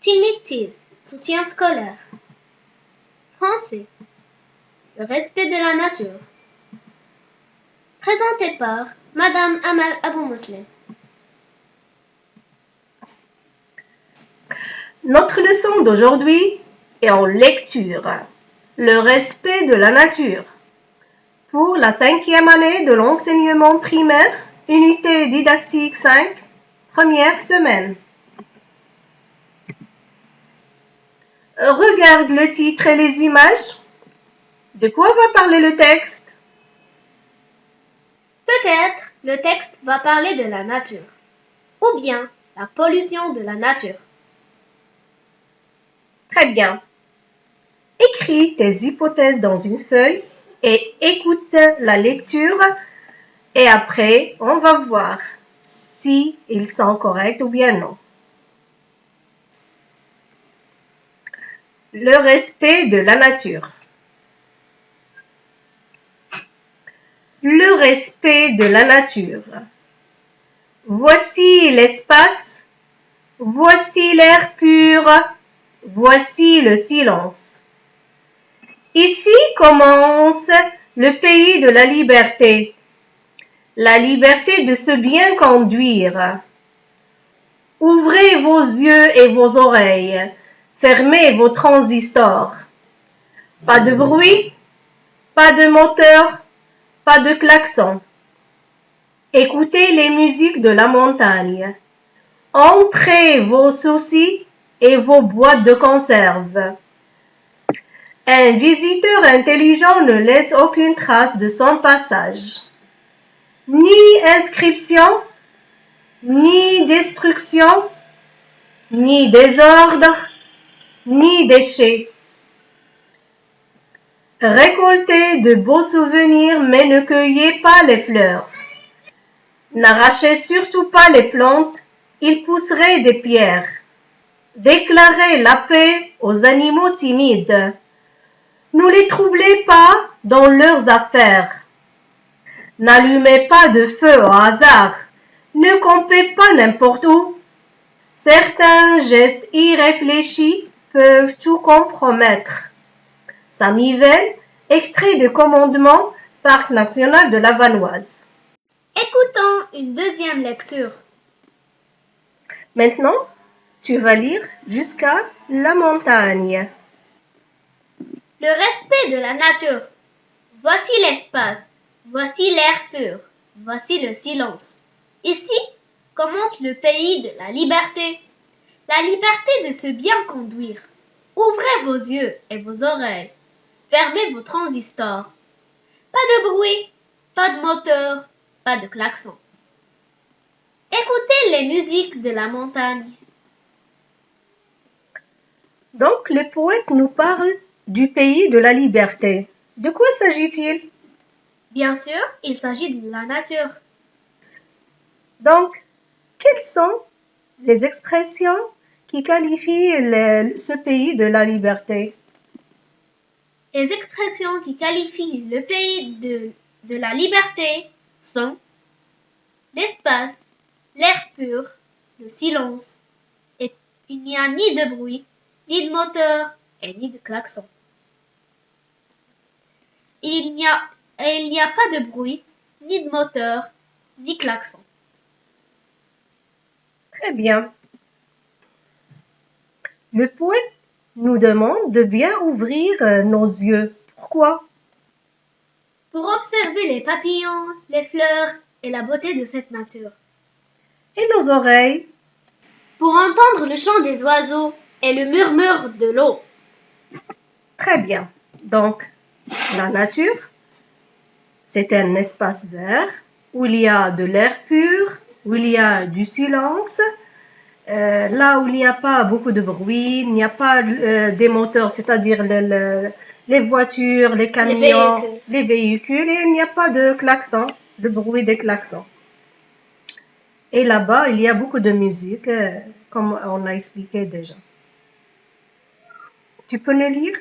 Timitis, soutien scolaire. Français, le respect de la nature. Présenté par Madame Amal Abou Muslim. Notre leçon d'aujourd'hui est en lecture. Le respect de la nature. Pour la 5e année de l'enseignement primaire, unité didactique 5, première semaine. Regarde le titre et les images. De quoi va parler le texte? Peut-être le texte va parler de la nature, ou bien la pollution de la nature. Très bien. Écris tes hypothèses dans une feuille et écoute la lecture et après on va voir si ils sont corrects ou bien non. Le respect de la nature. Le respect de la nature. Voici l'espace, voici l'air pur, voici le silence. Ici commence le pays de la liberté. La liberté de se bien conduire. Ouvrez vos yeux et vos oreilles. Fermez vos transistors. Pas de bruit, pas de moteur, pas de klaxon. Écoutez les musiques de la montagne. Entrez vos soucis et vos boîtes de conserve. Un visiteur intelligent ne laisse aucune trace de son passage. Ni inscription, ni destruction, ni désordre, ni déchets. Récoltez de beaux souvenirs, mais ne cueillez pas les fleurs. N'arrachez surtout pas les plantes, ils pousseraient des pierres. Déclarez la paix aux animaux timides. Ne les troublez pas dans leurs affaires. N'allumez pas de feu au hasard. Ne campez pas n'importe où. Certains gestes irréfléchis peuvent tout compromettre. Samy Vell, extrait de commandement, Parc national de la Vanoise. Écoutons une deuxième lecture. Maintenant, tu vas lire jusqu'à la montagne. Le respect de la nature. Voici l'espace, voici l'air pur, voici le silence. Ici commence le pays de la liberté. La liberté de se bien conduire. Ouvrez vos yeux et vos oreilles. Fermez vos transistors. Pas de bruit, pas de moteur, pas de klaxon. Écoutez les musiques de la montagne. Donc, le poète nous parle du pays de la liberté. De quoi s'agit-il? Bien sûr, il s'agit de la nature. Donc, quelles sont les expressions qui qualifient ce pays de la liberté? Les expressions qui qualifient le pays de la liberté sont l'espace, l'air pur, le silence, et il n'y a ni de bruit, ni de moteur et ni de klaxon. Il n'y a pas de bruit, ni de moteur, ni klaxon. Très bien. Le poète nous demande de bien ouvrir nos yeux. Pourquoi? Pour observer les papillons, les fleurs et la beauté de cette nature. Et nos oreilles? Pour entendre le chant des oiseaux et le murmure de l'eau. Très bien. Donc, la nature, c'est un espace vert où il y a de l'air pur, où il y a du silence, là où il n'y a pas beaucoup de bruit, il n'y a pas des moteurs, c'est-à-dire les voitures, les camions, les véhicules, et il n'y a pas de klaxon, de bruit des klaxons. Et là-bas, il y a beaucoup de musique, comme on a expliqué déjà. Tu peux le lire?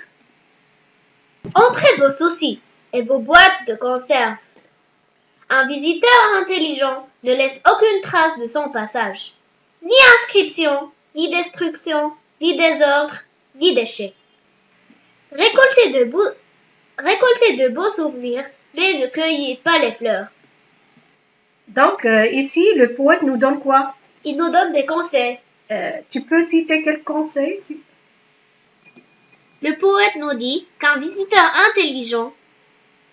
Entrez vos soucis et vos boîtes de conserve. Un visiteur intelligent ne laisse aucune trace de son passage. Ni inscription, ni destruction, ni désordre, ni déchets. Récoltez de beaux souvenirs, mais ne cueillez pas les fleurs. Donc, ici, le poète nous donne quoi? Il nous donne des conseils. Tu peux citer quelques conseils? Le poète nous dit qu'un visiteur intelligent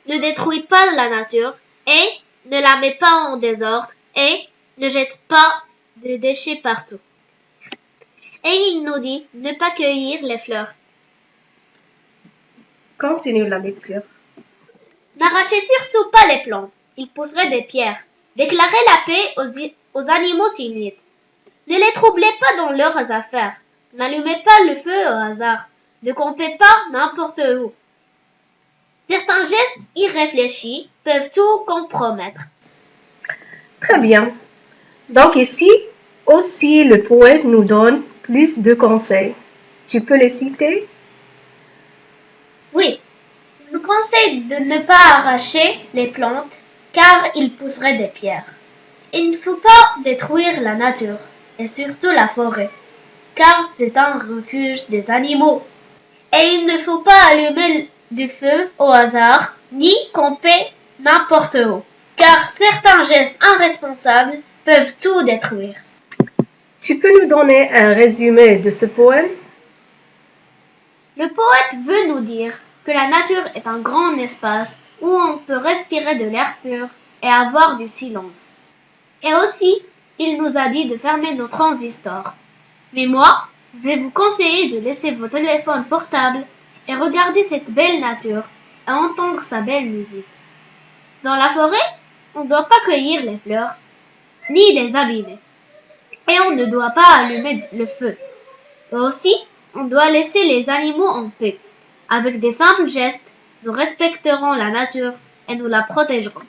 ne détruit pas la nature et ne la met pas en désordre et ne jette pas des déchets partout. Et il nous dit ne pas cueillir les fleurs. Continue la lecture. N'arrachez surtout pas les plantes, ils pousseraient des pierres. Déclarez la paix aux animaux timides. Ne les troublez pas dans leurs affaires. N'allumez pas le feu au hasard. Ne campez pas n'importe où. Certains gestes irréfléchis peuvent tout compromettre. Très bien. Donc ici, aussi, le poète nous donne plus de conseils. Tu peux les citer? Oui, il nous conseille de ne pas arracher les plantes car ils pousseraient des pierres. Il ne faut pas détruire la nature et surtout la forêt car c'est un refuge des animaux. Et il ne faut pas allumer du feu au hasard ni camper n'importe où car certains gestes irresponsables peuvent tout détruire. Tu peux nous donner un résumé de ce poème? Le poète veut nous dire que la nature est un grand espace où on peut respirer de l'air pur et avoir du silence. Et aussi, il nous a dit de fermer nos transistors. Mais moi, je vais vous conseiller de laisser vos téléphones portables et regarder cette belle nature et entendre sa belle musique. Dans la forêt, on ne doit pas cueillir les fleurs, ni les abîmer. Et on ne doit pas allumer le feu. Et aussi, on doit laisser les animaux en paix. Avec des simples gestes, nous respecterons la nature et nous la protégerons.